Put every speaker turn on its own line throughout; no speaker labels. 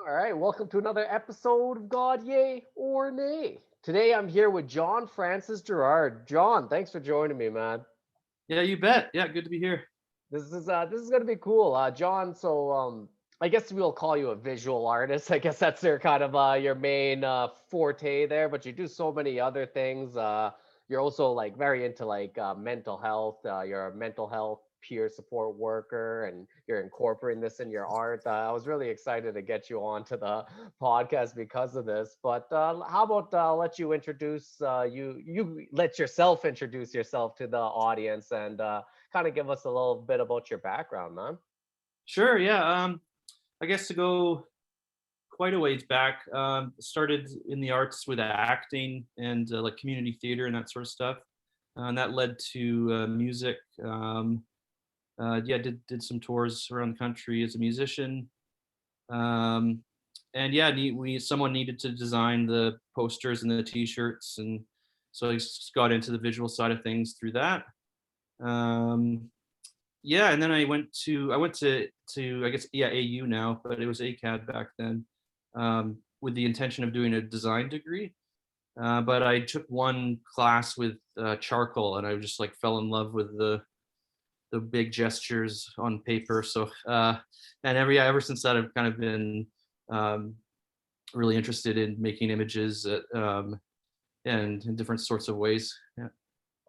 All right, welcome to another episode of God Yay or Nay. Today I'm here with John Francis Gerrard. John, thanks for joining me, man.
Yeah, you bet. Yeah, good to be here.
This is gonna be cool, John. I guess we'll call you a visual artist. I guess that's your kind of your main forte there. But you do so many other things. You're also like very into like mental health. You're a mental health peer support worker, and you're incorporating this in your art. I was really excited to get you onto the podcast because of this. But how about let you introduce you let yourself introduce yourself to the audience and kind of give us a little bit about your background, man.
Sure, yeah. I guess to go quite a ways back, started in the arts with acting and like community theater and that sort of stuff. And that led to music. Yeah, did some tours around the country as a musician. Um, and yeah, we someone needed to design the posters and the T-shirts, and so I just got into the visual side of things through that. Um, Yeah, and then I went to I guess, yeah, AU now, but it was ACAD back then, with the intention of doing a design degree. But I took one class with charcoal, and I just like fell in love with the big gestures on paper. So and ever since that, I've kind of been um, really interested in making images and in different sorts of ways. Yeah.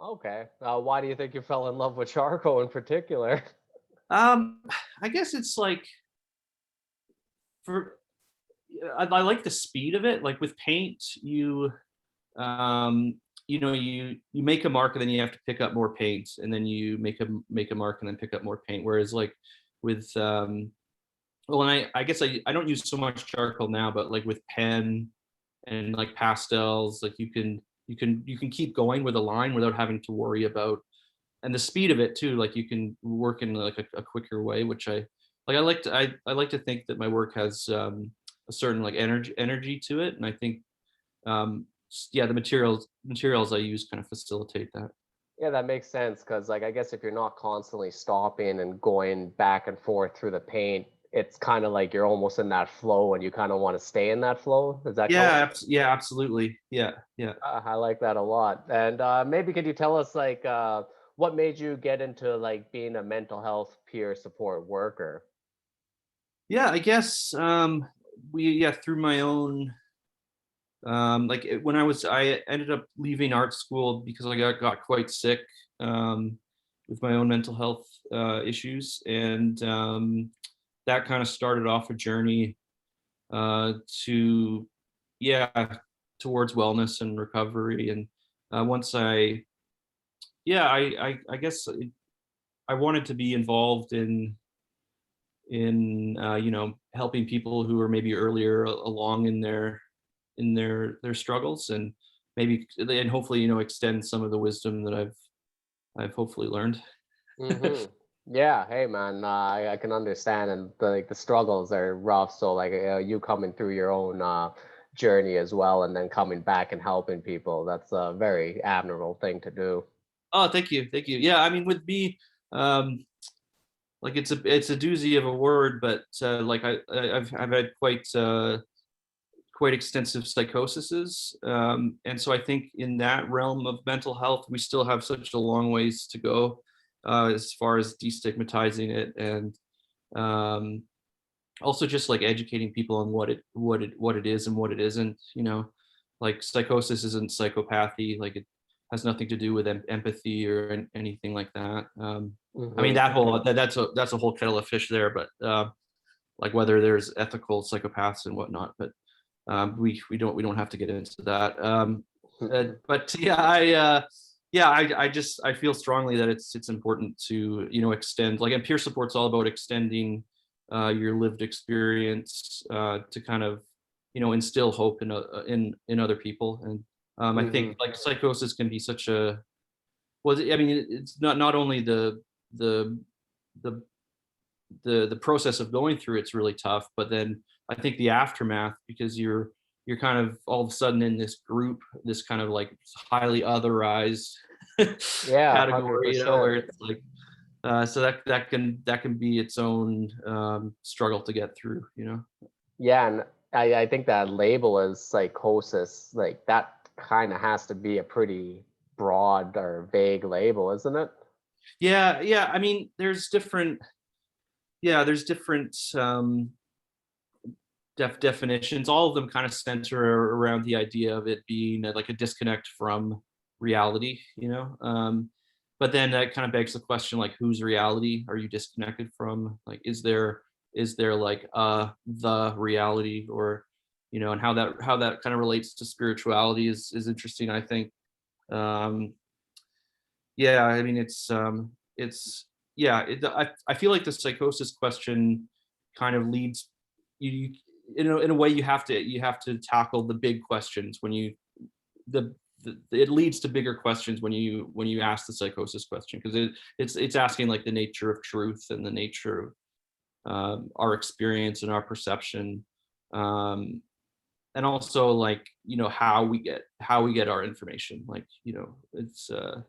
Okay. Why do you think you fell in love with charcoal in particular?
Um, I guess it's like for I like the speed of it. Like with paint, um, you make a mark and then you have to pick up more paint, and then you make a mark and then pick up more paint. Whereas like with well, and I guess I don't use so much charcoal now, but like with pen and like pastels, like you can keep going with a line without having to worry about, and the speed of it too. Like you can work in like a quicker way, which I like. I like to think that my work has a certain like energy to it, and I think yeah, the materials I use kind of facilitate that.
Yeah, that makes sense because, like, I guess if you're not constantly stopping and going back and forth through the paint, it's kind of like you're almost in that flow and you kind of want to stay in that flow. Is that
Yeah,
correct?
yeah, absolutely. Yeah, yeah.
I like that a lot. And maybe could you tell us, like, what made you get into like being a mental health peer support worker?
Yeah, I guess we yeah, through my own when I ended up leaving art school because I got quite sick um with my own mental health issues, and that kind of started off a journey to yeah, towards wellness and recovery. And once I yeah, I guess I wanted to be involved in helping people who are maybe earlier along in their struggles, and maybe and hopefully extend some of the wisdom that I've hopefully learned.
Mm-hmm. Yeah. Hey, man. I can understand, and like the struggles are rough. So like you coming through your own journey as well, and then coming back and helping people. That's a very admirable thing to do.
Oh, thank you, thank you. Yeah, I mean, with me, um like it's a doozy of a word, but like I've had quite extensive psychoses. And so I think in that realm of mental health, we still have such a long ways to go as far as destigmatizing it, and um, also just like educating people on what it is and what it isn't. Like psychosis isn't psychopathy. Like it has nothing to do with empathy or anything like that. I mean
Mm-hmm.
that's a whole kettle of fish there, but like whether there's ethical psychopaths and whatnot. But we don't have to get into that. But yeah, I feel strongly that it's important to extend, like, and peer support's all about extending your lived experience to kind of instill hope in other people. And I think
Mm-hmm.
like psychosis can be such a, well, I mean, it's not only the the the process of going through it's really tough, but then I think the aftermath, because you're kind of all of a sudden in this group, this kind of like highly otherized
Yeah, hundred
category, where
percent.
it's like so that can be its own struggle to get through.
Yeah, and I think that label is psychosis, like that kind of has to be a pretty broad or vague label, isn't it?
Yeah. I mean, there's different definitions. All of them kind of center around the idea of it being like a disconnect from reality, you know. But then that kind of begs the question, like, whose reality are you disconnected from? Like, is there like the reality, or you know, and how that kind of relates to spirituality is interesting, I think. Um, yeah, I mean, it's yeah. I feel like the psychosis question kind of leads you, in a way, you have to tackle the big questions when you the, it leads to bigger questions when you ask the psychosis question, because it's asking like the nature of truth and the nature of our experience and our perception, um, and also like, you know, how we get our information, like, you know, it's yeah.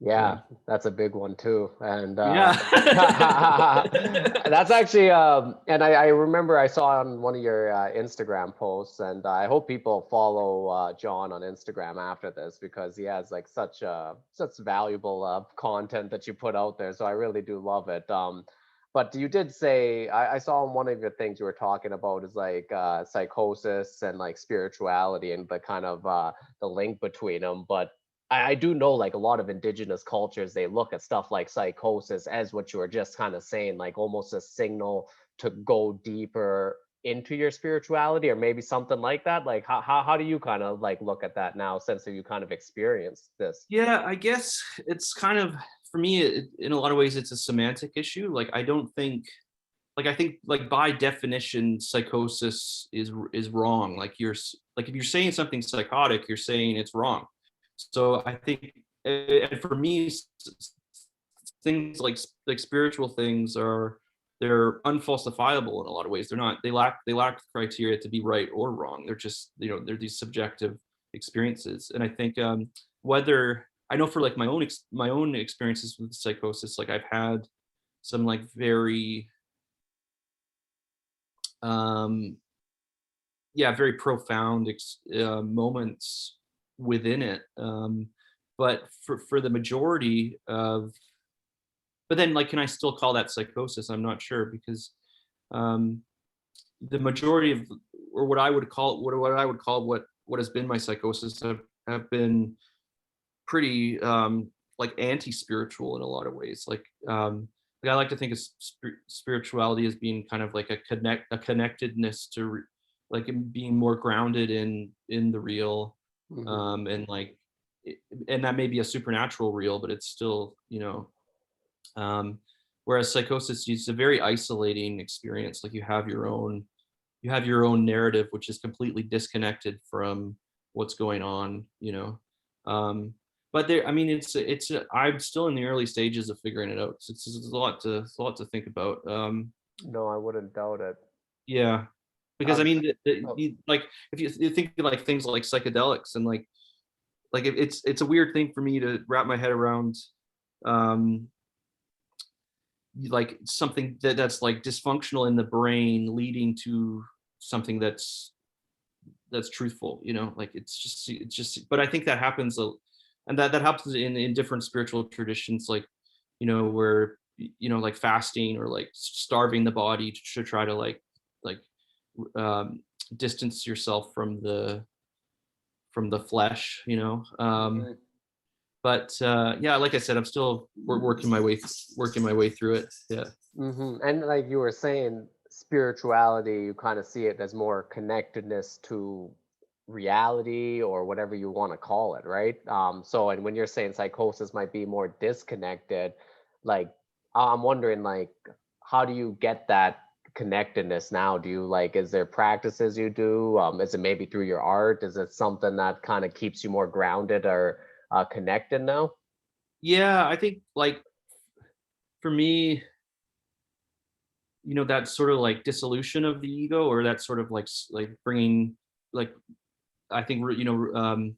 Yeah, that's a big one too. And
Yeah.
that's actually, and I remember I saw on one of your Instagram posts, and I hope people follow John on Instagram after this because he has like such valuable content that you put out there. So I really do love it. But you did say, I saw in one of your things you were talking about is like psychosis and like spirituality and the kind of the link between them. But I do know like a lot of indigenous cultures, they look at stuff like psychosis as what you were just kind of saying, like almost a signal to go deeper into your spirituality or maybe something like that. Like how do you kind of like look at that now since you kind of experienced this?
Yeah, I guess it's kind of, for me, in a lot of ways, it's a semantic issue. Like, I don't think, like, I think, like, by definition, psychosis is wrong. Like, like, if you're saying something psychotic, you're saying it's wrong. So I think, and for me, things like spiritual things they're unfalsifiable in a lot of ways. They lack criteria to be right or wrong. They're just, you know, they're these subjective experiences. And I think, whether I know for like my own experiences with psychosis, like, I've had some like very um very profound moments within it. But for the majority of, but then, like, can I still call that psychosis? I'm not sure, because um the majority of, or what has been my psychosis, have been pretty like anti-spiritual in a lot of ways. Like, I like to think of spirituality as being kind of like a connectedness to like, in being more grounded in the real,
Hmm.
and like, and that may be a supernatural real, but it's still, you know, um whereas psychosis is a very isolating experience. Like, you have your own narrative, which is completely disconnected from what's going on, you know. um but there, I mean, I'm still in the early stages of figuring it out. It's a lot to think about.
No, I wouldn't doubt it.
Yeah, because I
Um,
mean,
oh,
like, if you think of, like, things like psychedelics, and like, it's a weird thing for me to wrap my head around, um like, something that's like dysfunctional in the brain leading to something that's truthful, you know. Like, it's just, but I think that happens, and that happens in different spiritual traditions, like, you know, where, you know, like, fasting or like starving the body to try to like um distance yourself from the flesh, you know.
mhm.
But yeah, like I said, I'm still working my way through it. Yeah.
And like you were saying, spirituality, you kind of see it as more connectedness to reality or whatever you want to call it, right? So, and when you're saying psychosis might be more disconnected, like I'm wondering, like, how do you get that connectedness now? Do you like, is there practices you do? Is it maybe through your art? Is it something that kind of keeps you more grounded or connected now?
Yeah, I think, like, for me, you know, that sort of like dissolution of the ego, or that sort of like like bringing, like, I think, you know,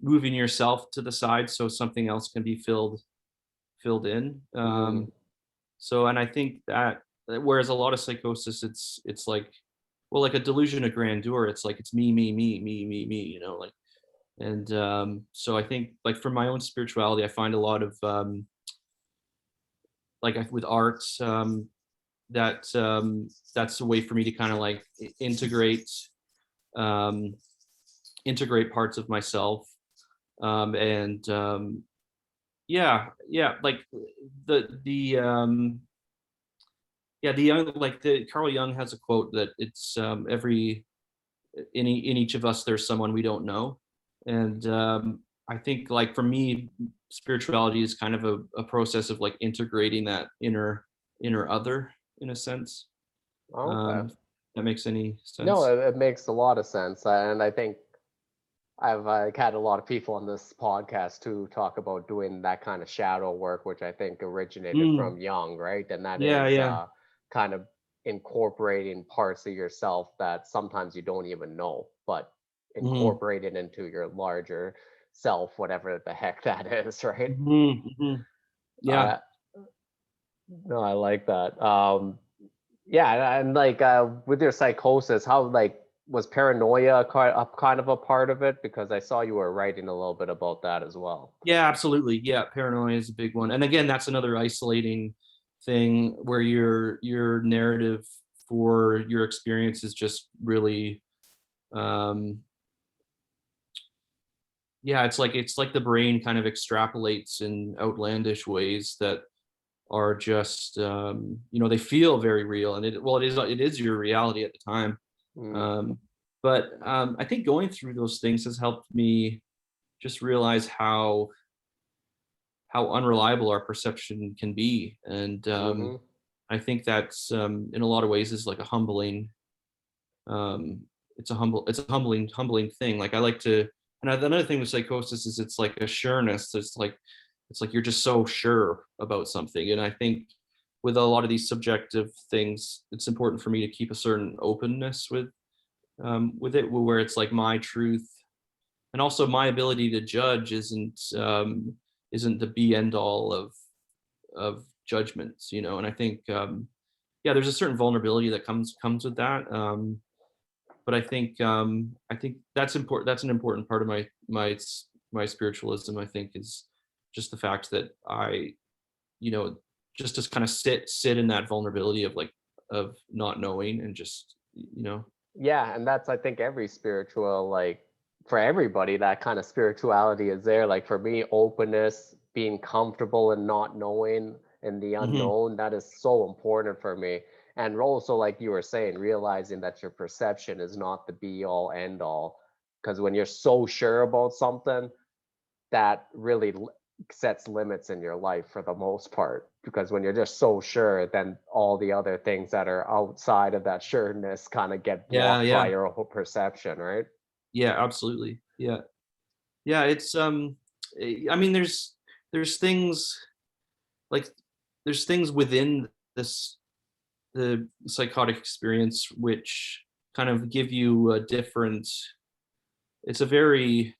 moving yourself to the side so something else can be filled in.
Mm,
So, and I think that, whereas a lot of psychosis, it's like, well, like a delusion of grandeur. It's like it's me, you know, like. And so I think, like, for my own spirituality, I find a lot of with art, that that's a way for me to kind of like um, integrate parts of myself, and yeah, like the yeah, the young, like the Carl Jung has a quote that it's every in each of us there's someone we don't know. And I think, like, for me, spirituality is kind of a process of like integrating that inner other, in a sense.
Okay.
um that makes any
No,
sense?
it makes a lot of sense, and I think I've had a lot of people on this podcast too talk about doing that kind of shadow work, which I think originated
Mm,
from Jung, right? And that
yeah,
is
yeah.
kind of incorporating parts of yourself that sometimes you don't even know, but
Hmm.
incorporate it into your larger self, whatever the heck that is, right?
Hmm. Hmm. Yeah.
Uh, no, I like that. Yeah, and like with your psychosis, how like was paranoia kind of a part of it? Because I saw you were writing a little bit about that as well.
Yeah, absolutely. Yeah, paranoia is a big one. And again, that's another isolating thing where your narrative for your experience is just really, um yeah, it's like the brain kind of extrapolates in outlandish ways that are just, they feel very real, and it is your reality at the time.
Mm,
Um but I think going through those things has helped me just realize how unreliable our perception can be. And
mm-hmm.
I think that's, in a lot of ways, is like a humbling, um it's a humbling thing. Like, I like to, and another thing with psychosis is it's like a sureness. It's like you're just so sure about something. And I think with a lot of these subjective things, it's important for me to keep a certain openness with it, where it's like my truth, and also my ability to judge isn't the be end all of judgments, and I think, yeah, there's a certain vulnerability that comes with that. But I think that's important. That's an important part of my spiritualism. I think is just the fact that I, you know, just to kind of sit in that vulnerability of, like, of not knowing, and just,
Yeah, and that's I think every spiritual like for everybody that kind of spirituality is there. Like for me, openness, being comfortable and not knowing and the
hmm
unknown, that is so important for me. And also, like you were saying, realizing that your perception is not the be all end all. Because when you're so sure about something, that really sets limits in your life for the most part, because when you're just so sure, then all the other things that are outside of that sureness kind of get
yeah,
blocked by
yeah,
your whole perception, right?
yeah, absolutely, yeah. Yeah, it's, I mean, there's things, like, there's things within this the psychotic experience which kind of give you a different, it's a very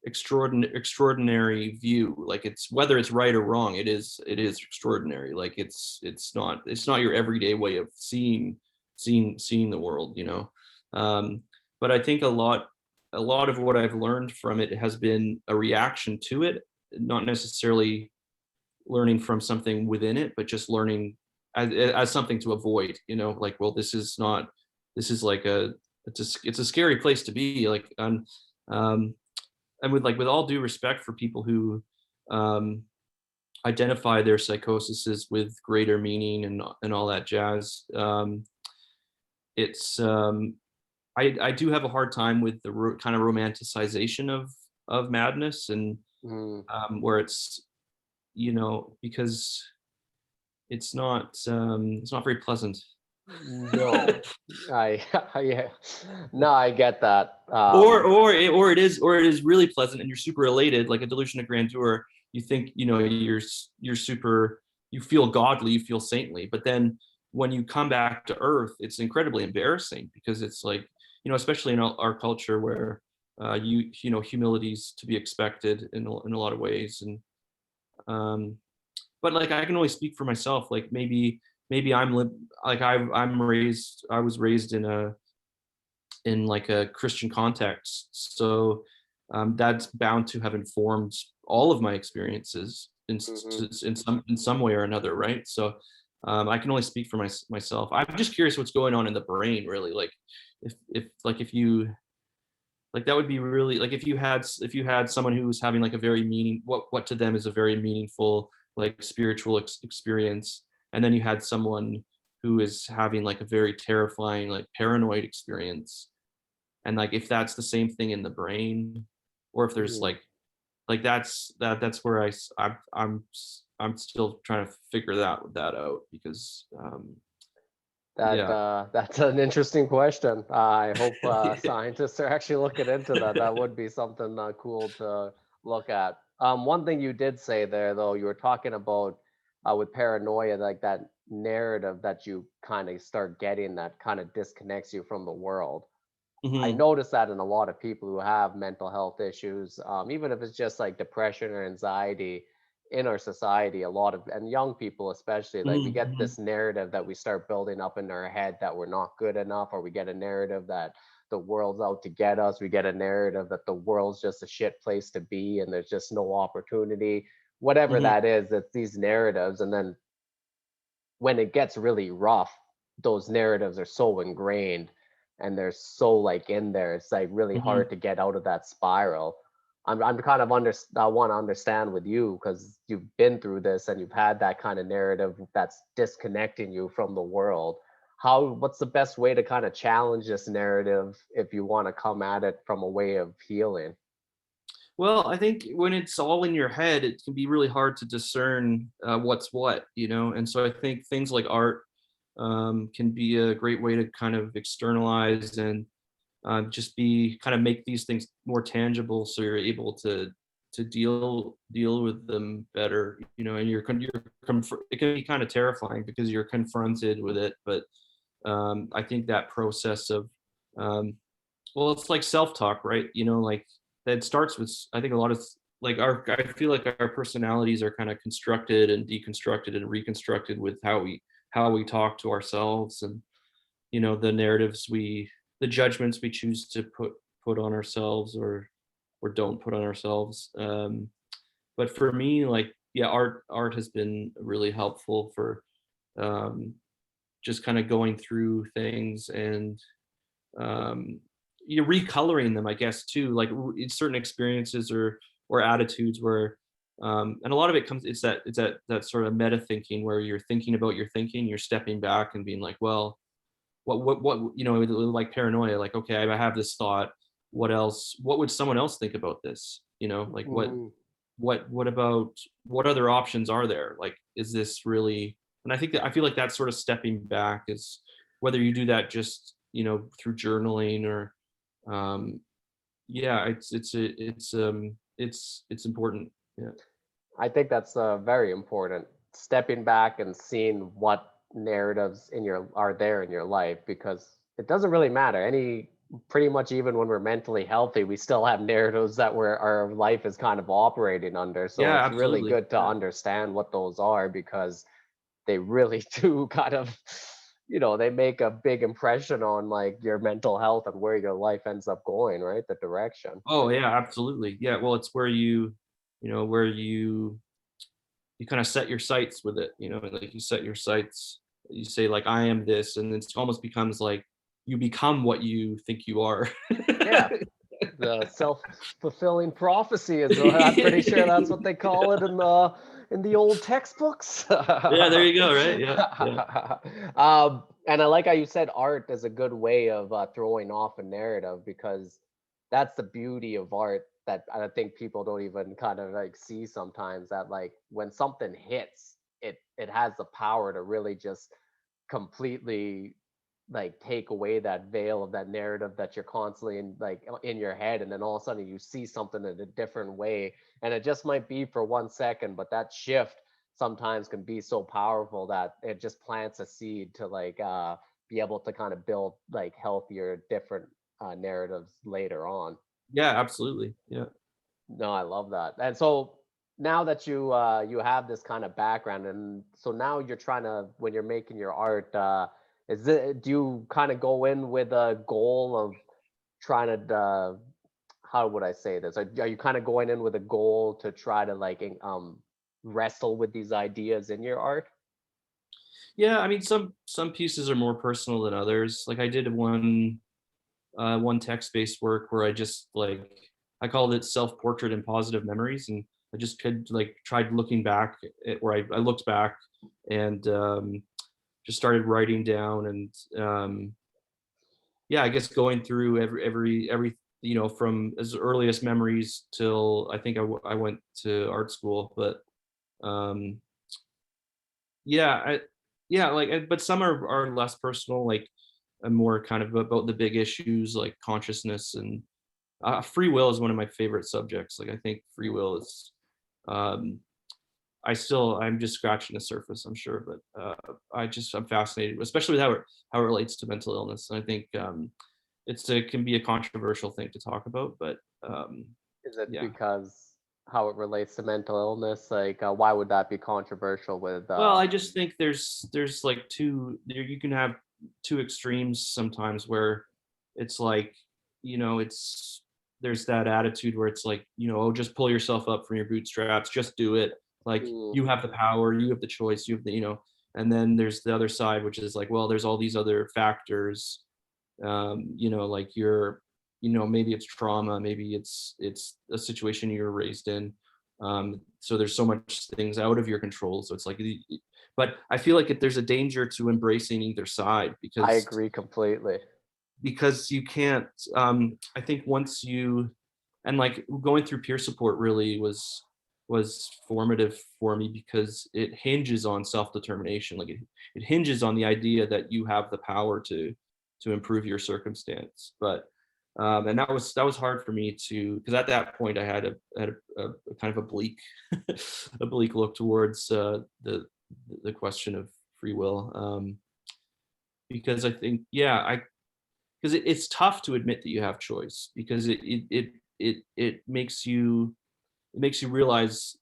extraordinary view. Like, it's, whether it's right or wrong, it is extraordinary. Like, it's not your everyday way of seeing the world. um but I think a lot of what I've learned from it has been a reaction to it, not necessarily learning from something within it, but just learning as something to avoid. Like, well, this is like it's a scary place to be. Like, um, and with all due respect for people who, um, identify their psychoses with greater meaning and all that jazz. It's I do have a hard time with the kind of romanticization of madness, and
Mm,
where it's, because it's not very pleasant.
no, I yeah, no, I get that.
Or it is really pleasant, and you're super elated, like a delusion of grandeur. You think, you're super, you feel godly, you feel saintly, but then when you come back to earth, it's incredibly embarrassing, because it's like, especially in our culture, where humility's to be expected in a lot of ways. And um but, like, I can only speak for myself. Like, maybe I'm like, I was raised in in like a Christian context. So that's bound to have informed all of my experiences
Hmm.
in some way or another, right? So I can only speak for myself. I'm just curious what's going on in the brain, really. Like if you like that would be really like if you had someone who was having like a very what to them is a very meaningful like spiritual experience, and then you had someone who is having like a very terrifying like paranoid experience, and like if that's the same thing in the brain, or if there's
Hmm.
like that's where I'm still trying to figure that out because
That
yeah.
that's an interesting question. I hope
Yeah.
scientists are actually looking into that. That would be something cool to look at. One thing you did say there, though, you were talking about with paranoia, like that narrative that you kind of start getting that kind of disconnects you from the world. I
Hmm.
notice that in a lot of people who have mental health issues, even if it's just like depression or anxiety in our society, a lot of, and young people especially, like we get
Hmm.
this narrative that we start building up in our head that we're not good enough, or we get a narrative that the world's out to get us. We get a narrative that the world's just a shit place to be and there's just no opportunity, whatever
Hmm.
that is. It's these narratives. And then when it gets really rough, those narratives are so ingrained and they're so like in there. It's like really
Hmm.
hard to get out of that spiral. I'm kind of I want to understand with you because you've been through this and you've had that kind of narrative that's disconnecting you from the world. What's the best way to kind of challenge this narrative if you want to come at it from a way of healing?
Well, I think when it's all in your head, it can be really hard to discern what's what, and so I think things like art can be a great way to kind of externalize and just be kind of make these things more tangible, so you're able to deal with them better, and it can be kind of terrifying because you're confronted with it, but I think that process of um, well, it's like self-talk, right? Like that starts with I think a lot of like I feel like our personalities are kind of constructed and deconstructed and reconstructed with how we talk to ourselves, and the narratives the judgments we choose to put on ourselves or don't put on ourselves. But for me, like yeah, art has been really helpful for um just kind of going through things and um, you're recoloring them, I guess, too, like in certain experiences or attitudes where, and a lot of it comes, it's that sort of meta thinking where you're thinking about your thinking, you're stepping back and being like, well, what, like paranoia, like, okay, I have this thought. What else? What would someone else think about this? Like
Mhm.
what about what other options are there? Like, is this really? And I feel like that sort of stepping back is whether you do that just through journaling or um yeah, it's important. Yeah.
I think that's very important. Stepping back and seeing what narratives in your are there in your life because it doesn't really matter. Pretty much even when we're mentally healthy, we still have narratives that our life is kind of operating under. So
Yeah,
it's really
absolutely.
good to
Yeah.
understand what those are because they really do kind of, they make a big impression on like your mental health and where your life ends up going, right? The direction.
Oh yeah, absolutely. Yeah, well, it's where where you kind of set your sights with it, like you set your sights, you say like I am this, and it almost becomes like you become what you think you are.
Yeah, the self-fulfilling prophecy is I'm pretty sure that's what they call it in the old textbooks.
Yeah, there you go, right? Yeah, yeah.
And I like how you said art is a good way of throwing off a narrative because that's the beauty of art that I think people don't even kind of like see sometimes that like when something hits, it has the power to really just completely like take away that veil of that narrative that you're constantly in like in your head, and then all of a sudden you see something in a different way, and it just might be for 1 second, but that shift sometimes can be so powerful that it just plants a seed to like be able to kind of build like healthier different narratives later on.
Yeah, absolutely. Yeah.
No, I love that. And so now that you have this kind of background, and so now you're trying to when you're making your art, do you kind of go in with a goal of trying to how would I say this? Are you kind of going in with a goal to try to like wrestle with these ideas in your art?
Yeah, I mean, some pieces are more personal than others. Like I did one text-based work where I just like I called it self-portrait and positive memories, and I just could like tried looking back at where I looked back and just started writing down and yeah, I guess going through every from as earliest memories till I think I went to art school, but um yeah, yeah, like but some are less personal, like more kind of about the big issues like consciousness and free will is one of my favorite subjects. Like I think free will is um I'm just scratching the surface, I'm sure, but I'm fascinated, especially with how it relates to mental illness. And I think it can be a controversial thing to talk about, but
Is it
yeah.
because how it relates to mental illness? Like, why would that be controversial with
Well, I just think there's like you can have two extremes sometimes where it's like, it's there's that attitude where it's like, oh, just pull yourself up from your bootstraps, just do it. Like
Mm,
you have the power, you have the choice, you have and then there's the other side, which is like, well, there's all these other factors, like maybe it's trauma, maybe it's a situation you were raised in, so there's so much things out of your control, so it's like but I feel like there's a danger to embracing either side
I
because
agree completely.
you can't, I think once you and like going through peer support really was formative for me because it hinges on self-determination. Like it hinges on the idea that you have the power to improve your circumstance. But and that was hard for me to, because at that point I had a kind of a bleak a bleak look towards the question of free will, because I think, yeah, because it's tough to admit that you have choice because it makes you realize,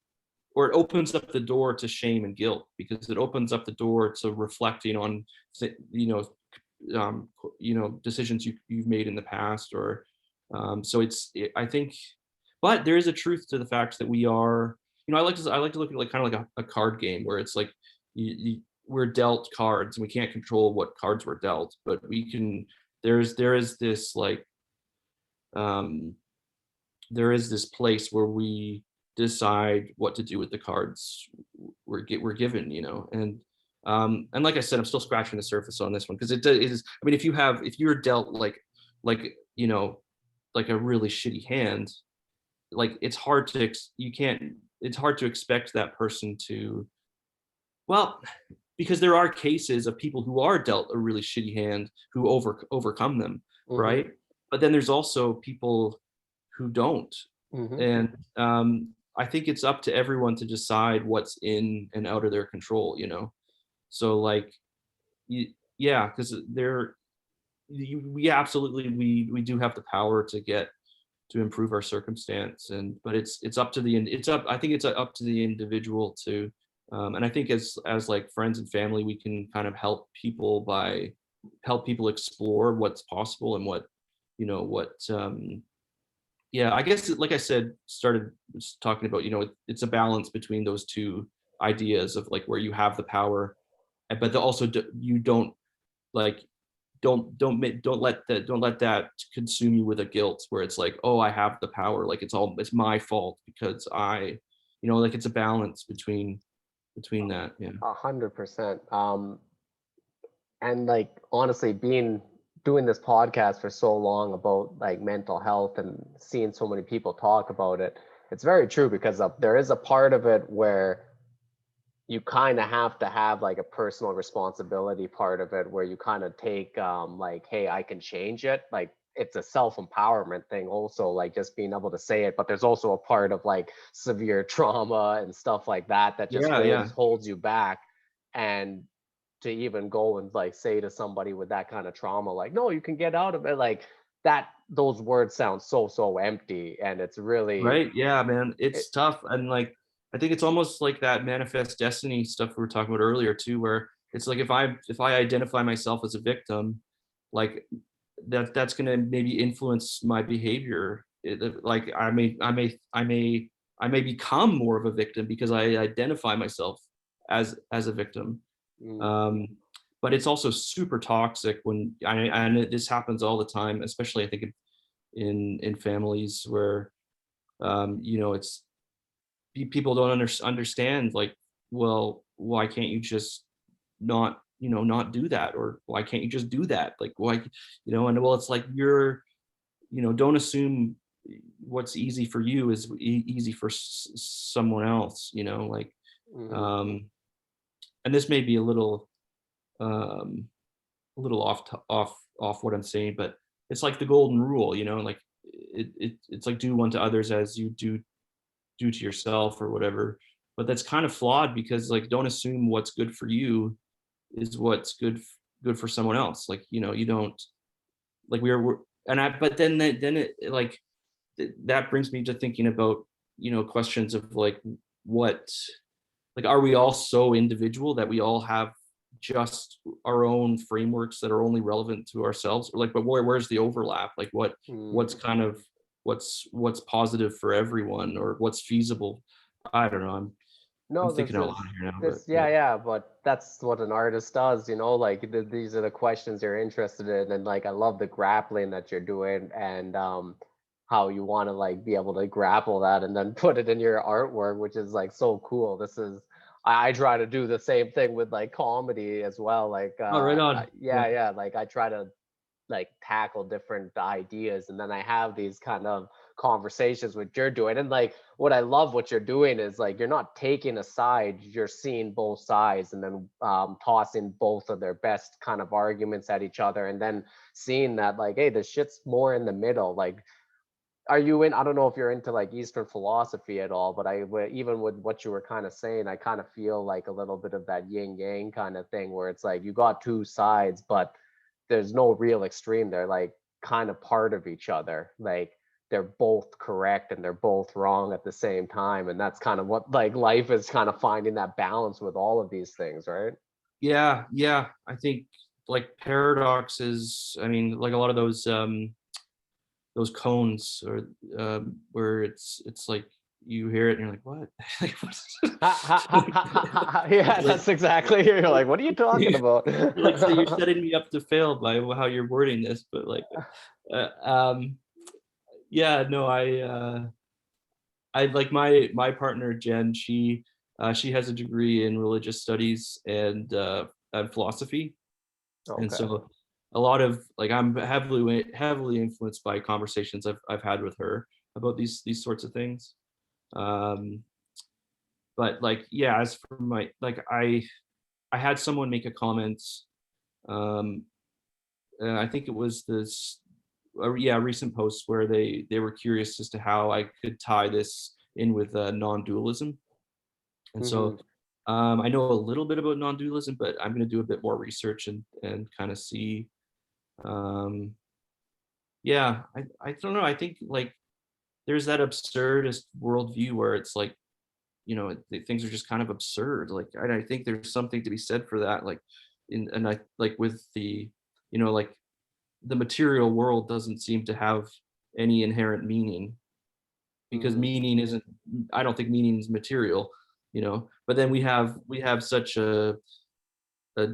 or it opens up the door to shame and guilt because it opens up the door to reflecting on thi- you know decisions you've made in the past, or so I think, but there is a truth to the fact that we are, I like to look at like kind of like a card game where it's like we're dealt cards and we can't control what cards we're dealt, but we can, there is this like um there is this place where we decide what to do with the cards we're given, and like I said, I'm still scratching the surface on this one because it is. I mean, if you're dealt like you know like a really shitty hand, like it's hard to expect that person to, well, because there are cases of people who are dealt a really shitty hand who overcome them,
Hmm.
right? But then there's also people who don't,
Hmm.
and I think it's up to everyone to decide what's in and out of their control. So like, yeah, because we absolutely we do have the power to improve our circumstance, and but it's up to it's up I think it's up to the individual to, and I think as like friends and family we can kind of help people explore what's possible and what yeah, I guess like I said, started talking about, it's a balance between those two ideas of like where you have the power, but also you don't like don't let that consume you with a guilt where it's like, oh, I have the power, like it's my fault because like it's a balance between that. Yeah.
100%. And like honestly, being doing this podcast for so long about like mental health and seeing so many people talk about it, it's very true because there is a part of it where you kind of have to have like a personal responsibility part of it where you kind of take like, hey, I can change it. Like it's a self-empowerment thing also, like just being able to say it. But there's also a part of like severe trauma and stuff like that that just
Yeah, yeah.
holds you back. And to even go and like say to somebody with that kind of trauma, like, no, you can get out of it, like that, those words sound so empty. And it's really
Right. Yeah, man.
it,
It's tough. And like, I think it's almost like that manifest destiny stuff we were talking about earlier too, where it's like if I identify myself as a victim, like that's going to maybe influence my behavior. Like I may become more of a victim because I identify myself as a victim.
Mm.
Um, but it's also super toxic when and this happens all the time, especially I think in families where it's people don't understand, like, well, why can't you just not do that, or why can't you just do that, like, why, and well, it's like, don't assume what's easy for you is easy for someone else, like,
Mhm.
um and this may be um a little off what I'm saying, but it's like the golden rule, like, it's like, do unto others as you do to yourself, or whatever. But that's kind of flawed, because, like, don't assume what's good for you is what's good for someone else. Like, you don't, like, we're and I but then it, like, that brings me to thinking about, questions of, like, what, like, are we all so individual that we all have just our own frameworks that are only relevant to ourselves, or, like, but where's the overlap, like, what's
Mm.
kind of, what's positive for everyone, or what's feasible. I don't know, I'm
No,
thinking out loud here now, but
this,
yeah.
yeah, yeah, but that's what an artist does, like these are the questions you're interested in, and like I love the grappling that you're doing, and how you want to like be able to grapple that and then put it in your artwork, which is like so cool. This is I try to do the same thing with like comedy as well. Like
Oh, right on.
yeah,
Yeah.
yeah, like I try to like tackle different ideas, and then I have these kind of conversations with you're doing. And like what I love what you're doing is like you're not taking a side, you're seeing both sides, and then tossing both of their best kind of arguments at each other, and then seeing that like, hey, the shit's more in the middle. Like, are you in, I don't know if you're into like Eastern philosophy at all, but even with what you were kind of saying, I kind of feel like a little bit of that yin yang kind of thing, where it's like you got two sides, but there's no real extreme. They're like kind of part of each other. Like they're both correct and they're both wrong at the same time. And that's kind of what like life is, kind of finding that balance with all of these things, right?
Yeah, yeah, I think, like, paradoxes, I mean, like, a lot of those cones, or where it's like, you hear it and you're like, what? Like,
Ha, ha, ha, ha, ha, ha, ha. Yeah,
like,
that's exactly. You're like, what are you talking about?
like, so you're setting me up to fail by how you're wording this, but, like, uh, um yeah, no, I like, my partner Jen, she has a degree in religious studies and philosophy. And
Okay.
so a lot of, like, I'm heavily influenced by conversations I've had with her about these sorts of things. Um, but, like, yeah, as for my, like, I had someone make a comment. Um, I think it was this, yeah, recent post where they were curious as to how I could tie this in with non-dualism. And
Hmm.
so, I know a little bit about non-dualism, but I'm going to do a bit more research and kind of see. Um, Yeah, I don't know. I think, like, there's that absurdist worldview where it's like, things are just kind of absurd. Like, I think there's something to be said for that. Like, and I, like, with like, the material world doesn't seem to have any inherent meaning, because
Hmm.
meaning isn't. I don't think meaning is material. But then we have such a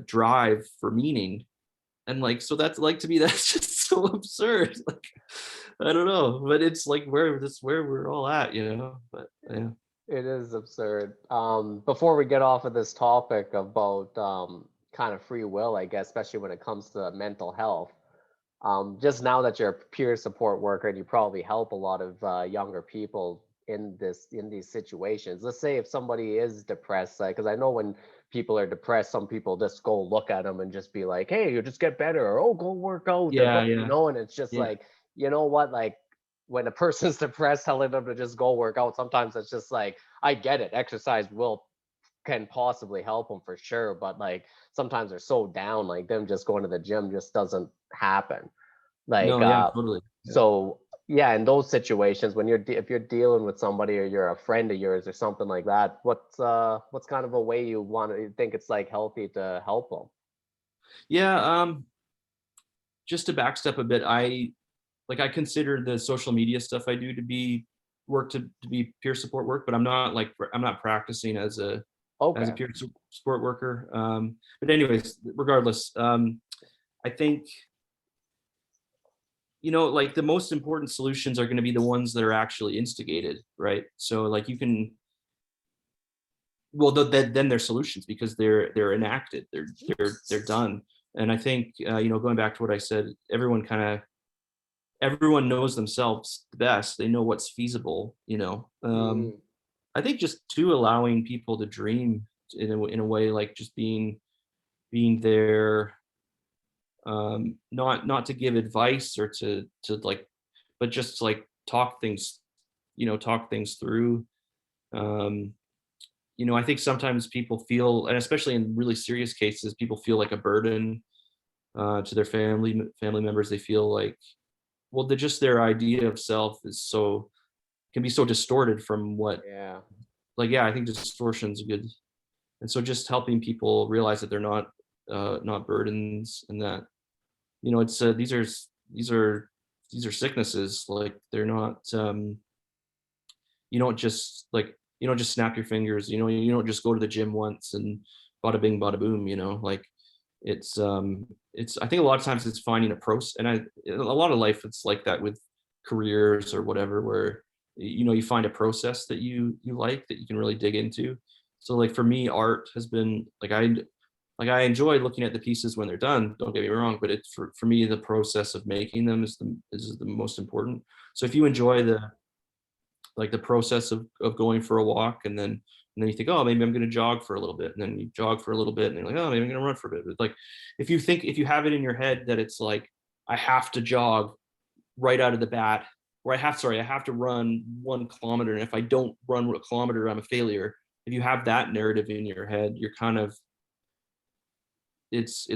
drive for meaning, and, like, so that's, like, to me, that's just so absurd. Like, I don't know, but it's like where we're all at. But yeah.
It is absurd. Before we get off of this topic about kind of free will, I guess, especially when it comes to mental health, just now that you're a peer support worker and you probably help a lot of younger people in these situations. Let's say if somebody is depressed, like, because I know when people are depressed, some people just go look at them and just be like, "Hey, you just get better," or "Oh, go work out," or
Yeah,
go,
yeah,
and it's just
yeah.
like, you know what, like when a person's depressed, telling them to just go work out, sometimes it's just like, I get it, exercise will can possibly help them for sure, but like sometimes they're so down, like them just going to the gym just doesn't happen. Like
No, yeah, totally. Yeah.
so yeah, in those situations when if you're dealing with somebody or you're a friend of yours or something like that, what's kind of a way you want to think it's like healthy to help them?
Yeah, just to backstep a bit, I consider the social media stuff I do to be work to be peer support work, but I'm not practicing as a
Okay.
peer support worker. But anyways, regardless, I think, like the most important solutions are going to be the ones that are actually instigated, right? So like you can, well, then they're solutions because they're enacted, they're done. And I think, going back to what I said, everyone knows themselves the best. They know what's feasible,
Mhm.
I think just too allowing people to dream in a way, like just being there, not to give advice or to like, but just like talk things through. Um, I think sometimes people feel, and especially in really serious cases, people feel like a burden to their family members. They feel like, well, their idea of self can be so distorted from what,
Yeah.
like, yeah, I think distortion's good. And so just helping people realize that they're not burdens, and that, it's these are sicknesses. Like, they're not, you don't just like, snap your fingers, you don't just go to the gym once and bada bing bada boom, like, it's I think a lot of times it's finding a process. And a lot of life, it's like that with careers or whatever, where you find a process that you like, that you can really dig into. So like for me, art has been like, I enjoy looking at the pieces when they're done, don't get me wrong, but it's for me, the process of making them is the most important. So if you enjoy the process of going for a walk, and then you think, oh, maybe I'm going to jog for a little bit, and then you jog for a little bit, and you're like, oh, maybe I'm going to run for a bit. But like, if you have it in your head that it's like, I have to jog right out of the bat, or I have to run 1 kilometer, and if I don't run a kilometer, I'm a failure. If you have that narrative in your head, you're kind of, it's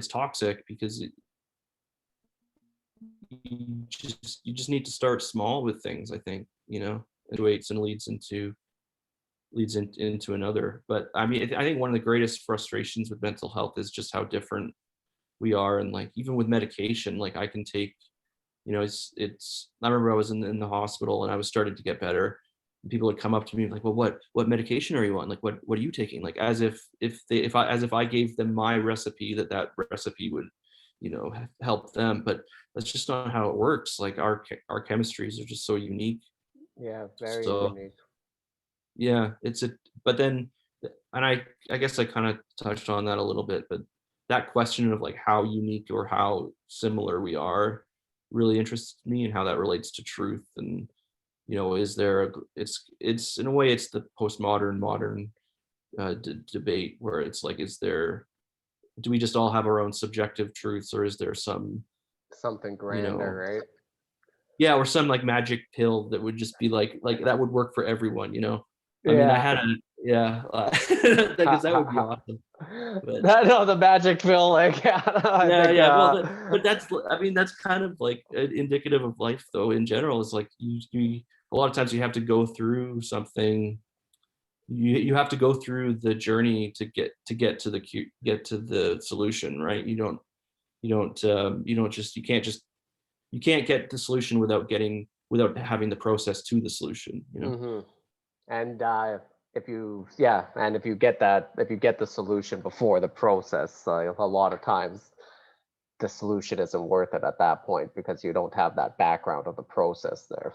toxic, because you just need to start small with things, I think, it waits and leads into another. But I mean, I think one of the greatest frustrations with mental health is just how different we are. And like, even with medication, like I can take, it's I remember I was in the hospital, and I was starting to get better, and people would come up to me like, well, what medication are you on? Like, what are you taking? Like, as if I gave them my recipe, that recipe would, help them. But that's just not how it works. Like, our chemistries are just so unique.
Yeah, very
So
unique.
yeah, but then, and I guess I kind of touched on that a little bit, but that question of like how unique or how similar we are really interests me, and how that relates to truth. And is there it's in a way, it's the postmodern modern debate, where it's like, do we just all have our own subjective truths, or is there some,
Something
you
grander,
know
right?
yeah, or some like magic pill that would just be like that would work for everyone, I mean, I
Yeah.
had a yeah,
Ha,
because that
ha,
would be
ha.
awesome. But
That, no, the magic pill, like, yeah, I
yeah,
think,
yeah, well, but I mean, that's kind of like indicative of life, though. In general, is like, you a lot of times you have to go through something. You have to go through the journey to get to the solution, right? You can't get the solution without having the process to the solution.
hmm and if you, yeah, and if you get the solution before the process, a lot of times the solution isn't worth it at that point because you don't have that background of the process there.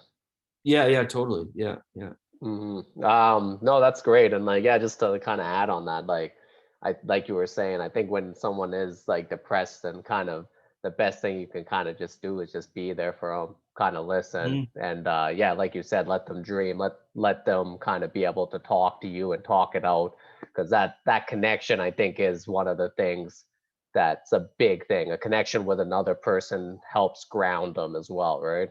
Yeah, yeah, totally. Yeah, yeah.
No, that's great. And like, yeah, just to kind of add on that, like you were saying, I think when someone is like depressed, and kind of the best thing you can kind of just do is just be there for them, kind of listen,
Mhm.
and yeah, like you said, let them dream, let them kind of be able to talk to you and talk it out, because that connection, I think, is one of the things that's a big thing. A connection with another person helps ground them as well, right?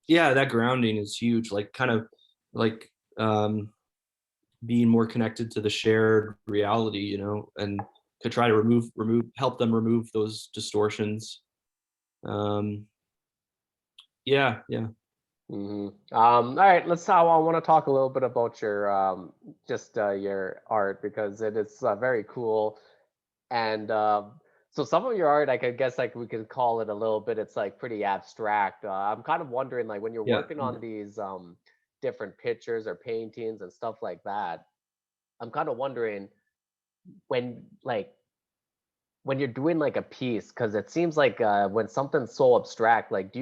Yeah, that grounding is huge. Like, kind of like, um, being more connected to the shared reality, and to try to help them remove those distortions. Um, yeah, yeah.
All right, I want to talk a little bit about your art, because it is very cool. And So some of your art, I could guess like we could call it a little bit, it's like pretty abstract. I'm kind of wondering like when you're
Yeah.
working on these different pictures or paintings and stuff like that, I'm kind of wondering when like when you're doing like a piece, because it seems like when something's so abstract, like do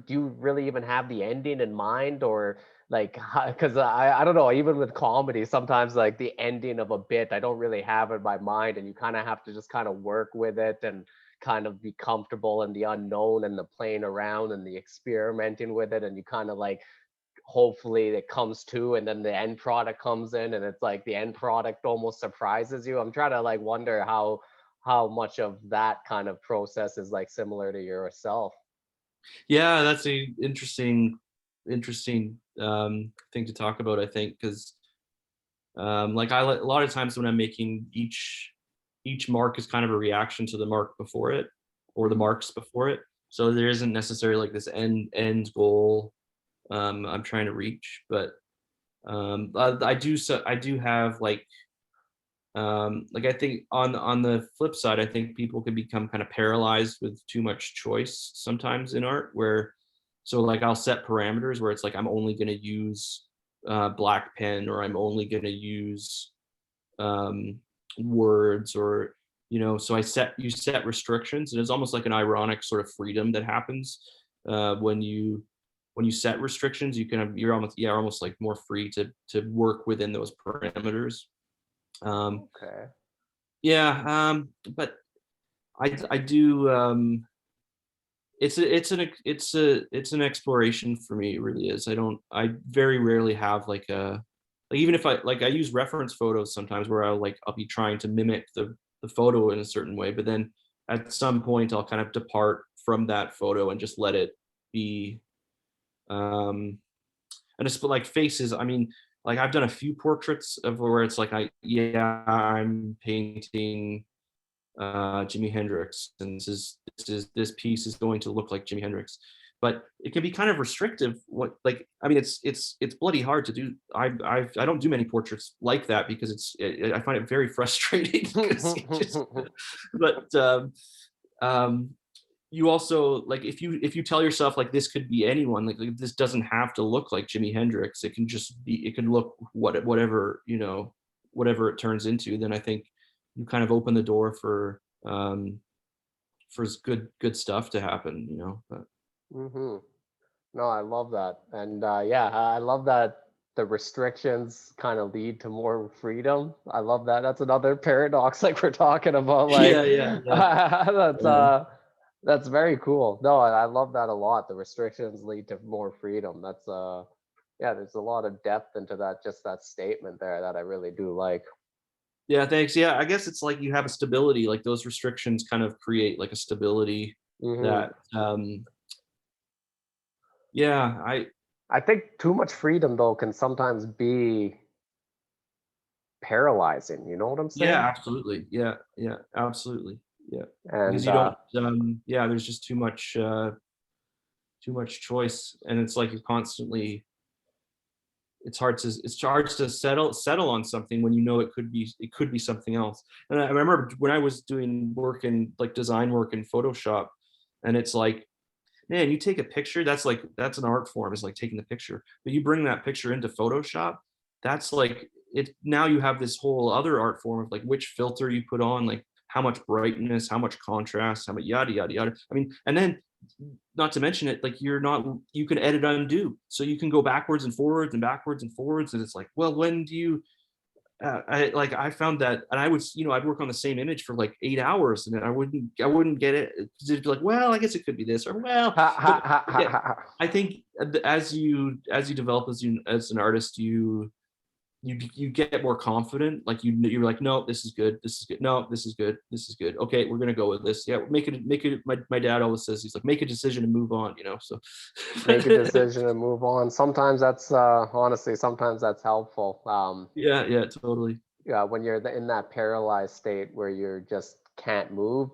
you really even have the ending in mind, or like because I don't know, even with comedy sometimes like the ending of a bit I don't really have in my mind, and you kind of have to just kind of work with it and kind of be comfortable in the unknown and the playing around and the experimenting with it, and you kind of like hopefully it comes to, and then the end product comes in and it's like the end product almost surprises you. I'm trying to like wonder how much of that kind of process is like similar to yourself.
Yeah, that's a interesting thing to talk about, I think, because like a lot of times when I'm making each mark is kind of a reaction to the mark before it or the marks before it. So there isn't necessarily like this end goal I'm trying to reach, but I do have like I think on the flip side, I think people can become kind of paralyzed with too much choice sometimes in art, where so like I'll set parameters where it's like I'm only going to use black pen, or I'm only going to use um, words, or so you set restrictions, and it's almost like an ironic sort of freedom that happens when you set restrictions. You're almost like more free to work within those parameters. um,
Okay.
but I do it's an exploration for me. It really is. I very rarely have like even if I use reference photos sometimes where I'll be trying to mimic the photo in a certain way, but then at some point I'll kind of depart from that photo and just let it be. And it's like faces. I mean, like I've done a few portraits of where it's like I'm painting Jimi Hendrix, and this piece is going to look like Jimi Hendrix, but it can be kind of restrictive. What like I mean, it's bloody hard to do. I don't do many portraits like that because I find it very frustrating because but um, you also like if you tell yourself like this could be anyone, like this doesn't have to look like Jimi Hendrix. It can look whatever whatever it turns into. Then I think you kind of open the door for good stuff to happen. But
Hmm. No, I love that. And yeah, I love that the restrictions kind of lead to more freedom. I love that. That's another paradox like we're talking about. Like
yeah, yeah, yeah,
that's
yeah.
that's very cool. No, I love that a lot. The restrictions lead to more freedom. That's yeah, there's a lot of depth into that, just that statement there that I really do like.
Yeah, thanks. Yeah, I guess it's like you have a stability, like those restrictions kind of create like a stability
Hmm.
that yeah,
I think too much freedom though can sometimes be paralyzing. You know what I'm
yeah,
saying?
absolutely. Yeah, yeah, absolutely. Yeah. Because
And
you don't yeah, there's just too much choice, and it's like you're constantly it's hard to settle on something when you know it could be something else. And I remember when I was doing work in like design work in Photoshop, and it's like, man, you take a picture, that's an art form, is like taking the picture. But you bring that picture into Photoshop, that's like it now you have this whole other art form of like which filter you put on, like how much brightness, how much contrast, how much yada yada yada. I mean, and then not to mention it, like you can edit undo. So you can go backwards and forwards and backwards and forwards. And it's like, well, when do you I found that, and I would, I'd work on the same image for like 8 hours, and then I wouldn't get it. It'd be like, well, I guess it could be this, or well,
ha ha
but
ha ha
yeah,
ha.
I think as you develop as an artist, you get more confident. Like you're like, no, this is good, this is good, no, this is good, this is good. Okay, we're gonna go with this. Yeah, make it. My dad always says, he's like, make a decision and move on. So
Make a decision and move on. Sometimes that's honestly, sometimes that's helpful.
yeah, yeah, totally.
Yeah, when you're in that paralyzed state where you just can't move,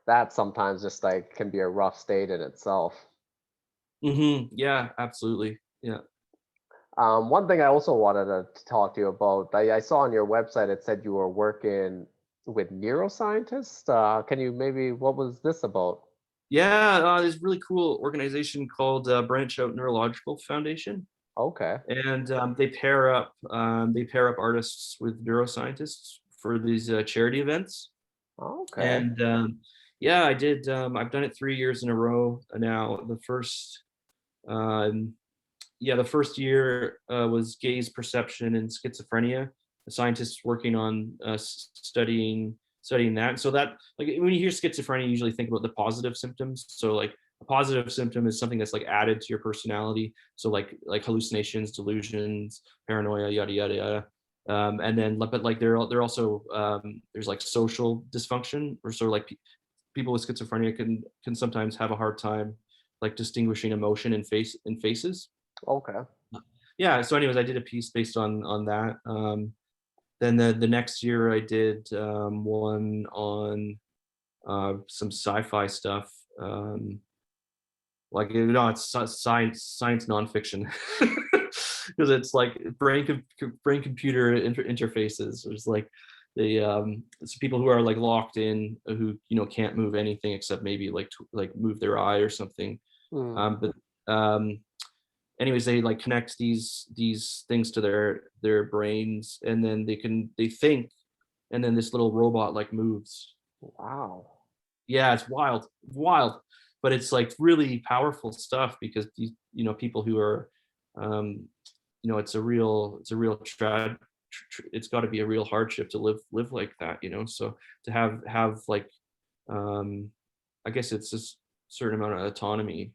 that sometimes just like can be a rough state in itself.
Yeah, absolutely. Yeah.
One thing I also wanted to talk to you about, I saw on your website it said you were working with neuroscientists. Can you maybe, what was this about?
Yeah, there's a really cool organization called Branch Out Neurological Foundation,
Okay.
and they pair up artists with neuroscientists for these charity events.
Okay.
And yeah, I did. I've done it 3 years in a row now. Um, the first year was gaze perception and schizophrenia. The scientists working on studying that. So that, like, when you hear schizophrenia, you usually think about the positive symptoms. So like a positive symptom is something that's like added to your personality. So like hallucinations, delusions, paranoia, yada yada yada. And then, but like they're also there's like social dysfunction, or sort of like people with schizophrenia can sometimes have a hard time like distinguishing emotion in faces.
Okay.
Yeah, so anyways, I did a piece based on that. Then the next year I did one on some sci-fi stuff. Like, it's science nonfiction, because it's like brain computer interfaces. There's like it's people who are like locked in, who can't move anything except maybe like move their eye or something.
Mm.
But anyways, they like connect these things to their brains, and then they think, and then this little robot like moves.
Wow.
Yeah, it's wild, but it's like really powerful stuff, because these people who are um it's a real it's got to be a real hardship to live like that, so to have like um I guess it's just certain amount of autonomy.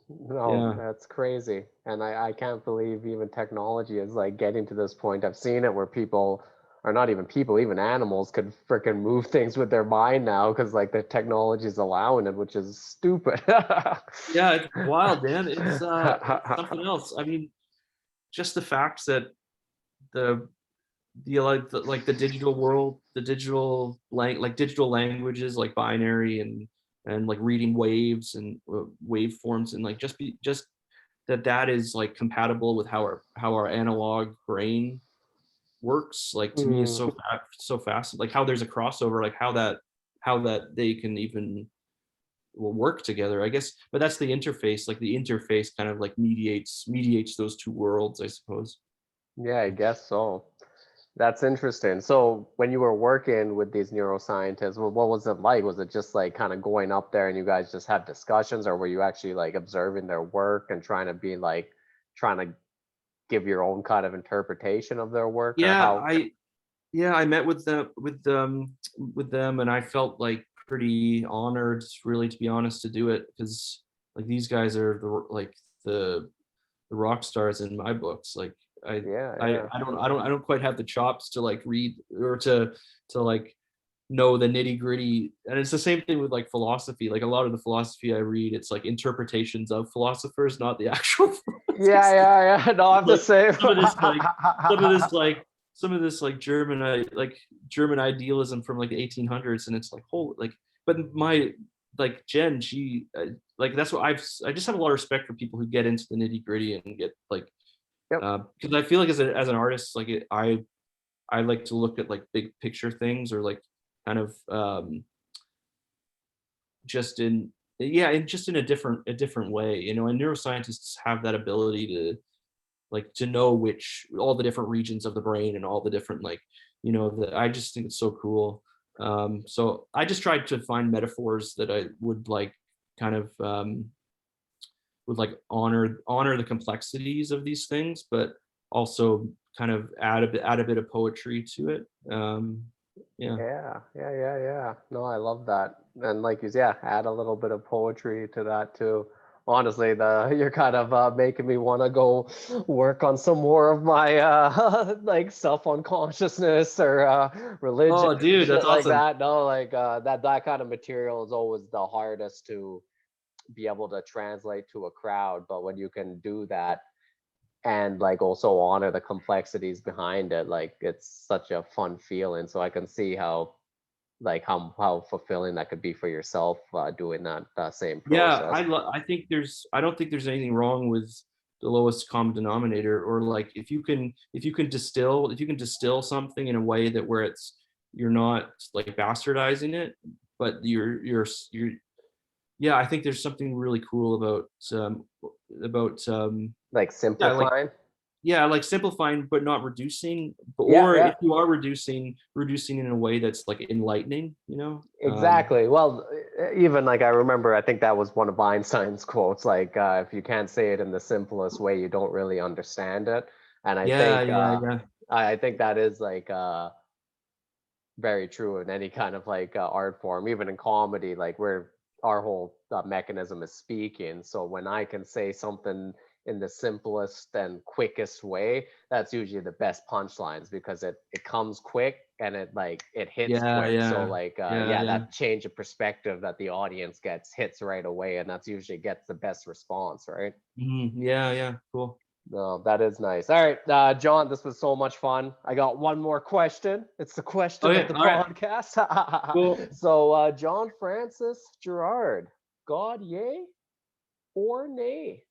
No,
Yeah.
that's crazy. And I can't believe even technology is like getting to this point. I've seen it where people, or not even people, even animals could freaking move things with their mind now because like the technology is allowing it, which is stupid.
Yeah, it's wild, man. It's something else. I mean, just the fact that the the digital world, the digital languages like binary and like reading waves and waveforms, and like just that is like compatible with how our analog brain works, like, to me is
Mm.
so fast, like how there's a crossover, like how that they can even will work together, I guess. But that's the interface, like the interface kind of like mediates those two worlds, I suppose.
Yeah, I guess so. That's interesting. So when you were working with these neuroscientists, what was it like? Was it just like kind of going up there and you guys just had discussions, or were you actually like observing their work and trying to be like trying to give your own kind of interpretation of their work, or
Yeah,
how?
I met with them, and I felt like pretty honored, really, to be honest, to do it, because like these guys are the rock stars in my books. Like, I
Yeah,
I
yeah.
I don't quite have the chops to like read, or to like know the nitty gritty. And it's the same thing with like philosophy. Like a lot of the philosophy I read, it's like interpretations of philosophers, not the actual
Yeah,
philosophy.
yeah, yeah. No, I'm the
Like
same.
some of this like some of this like some of this like German idealism from like the 1800s, and it's like, holy, like, but my like Jen, she like, that's what I just have a lot of respect for people who get into the nitty gritty and get like,
Yep.
because I feel like as an artist, like I like to look at like big picture things, or like kind of just in yeah, and just in a different way, and neuroscientists have that ability to know which all the different regions of the brain, and all the different, like, I just think it's so cool. So I just tried to find metaphors that I would like kind of would like honor the complexities of these things, but also kind of add a bit of poetry to it. Yeah.
Yeah, yeah, yeah, yeah. No, I love that. And like you said, yeah, add a little bit of poetry to that too. Honestly, the you're kind of making me want to go work on some more of my like self unconsciousness or religion
Oh,
and
dude,
shit
that's
like
awesome.
that. No, like that kind of material is always the hardest to be able to translate to a crowd. But when you can do that and like also honor the complexities behind it, like it's such a fun feeling. So I can see how like how fulfilling that could be for yourself doing that same
Yeah,
process.
I don't think there's anything wrong with the lowest common denominator, or like if you can distill something in a way that where it's you're not like bastardizing it, but you're yeah, I think there's something really cool about
Like
yeah, like
simplifying.
yeah, like simplifying but not reducing,
Yeah,
or
yeah.
if you are reducing in a way that's like enlightening, you know?
Exactly. Well, even like I remember, I think that was one of Einstein's quotes. Like, if you can't say it in the simplest way, you don't really understand it. And
Yeah, yeah, yeah.
I think that is like very true in any kind of like art form, even in comedy, like where our whole mechanism is speaking. So when I can say something in the simplest and quickest way, that's usually the best punchlines because it comes quick and it hits
Yeah,
quick. So
yeah.
like
Yeah,
yeah,
yeah.
that change of perspective that the audience gets hits right away, and that's usually gets the best response, right?
Yeah, yeah. Cool.
No, that is nice. All right, John, this was so much fun. I got one more question. It's the question of
Okay,
the
all right.
podcast.
Cool.
So, John Francis Gerrard, God, yay or nay?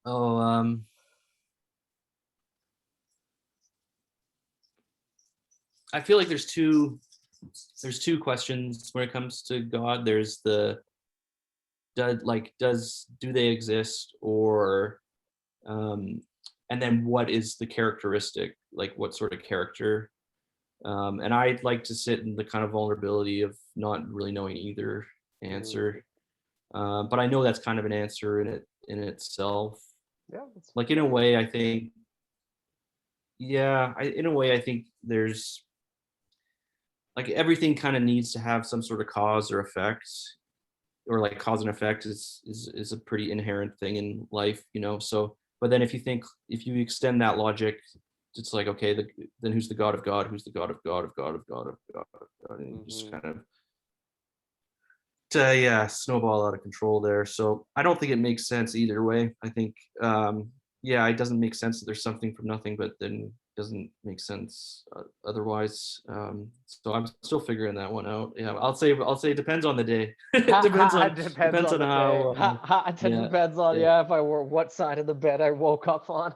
Oh, I feel like there's two questions when it comes to God. There's the do they exist, or um and then what is the characteristic, like what sort of character, and I'd like to sit in the kind of vulnerability of not really knowing either
Mm,
answer, but I know that's kind of an answer in itself.
yeah, that's
Like in a way I think, yeah, in a way I think there's like everything kind of needs to have some sort of cause or effect, or like cause and effect is a pretty inherent thing in life, you know. So but then if you extend that logic, it's like, okay, then who's the God of God, who's the God of God of God of God of God of God, and just
hmm
kind of yeah, snowball out of control there. So I don't think it makes sense either way. I think yeah, it doesn't make sense that there's something from nothing, but then doesn't make sense otherwise. So I'm still figuring that one out. Yeah, I'll say it depends on the day. It
it depends
depends
on
on
the day.
how
It
yeah,
depends on,
yeah.
yeah, if I were what side of the bed I woke up on.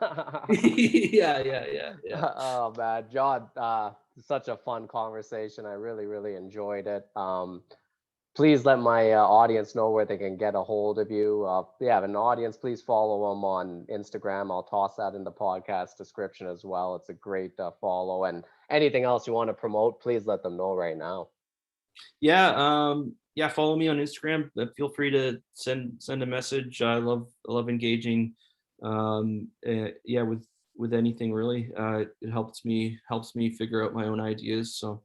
Yeah, yeah, yeah, yeah.
Oh man, John, such a fun conversation. I really, really enjoyed it. Please let my audience know where they can get a hold of you. If you have an audience, please follow them on Instagram. I'll toss that in the podcast description as well. It's a great follow. And anything else you want to promote, please let them know right now.
Yeah, yeah, follow me on Instagram. Feel free to send a message. I love engaging. Yeah, with anything really. It helps me figure out my own ideas. So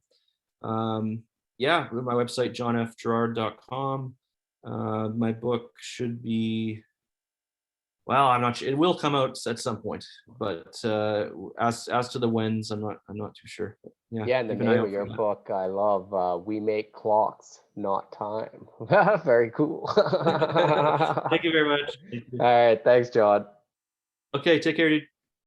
yeah, my website johnfgerrard.com. My book should be, well, I'm not sure. It will come out at some point, but as to the whens, I'm not too sure. But yeah,
Yeah, and the
keep an eye
name of
out for
your
that.
book, I love We Make Clocks, Not Time. Very cool.
Thank you very much. Thank
All
you.
right, thanks, John.
Okay, take care, dude.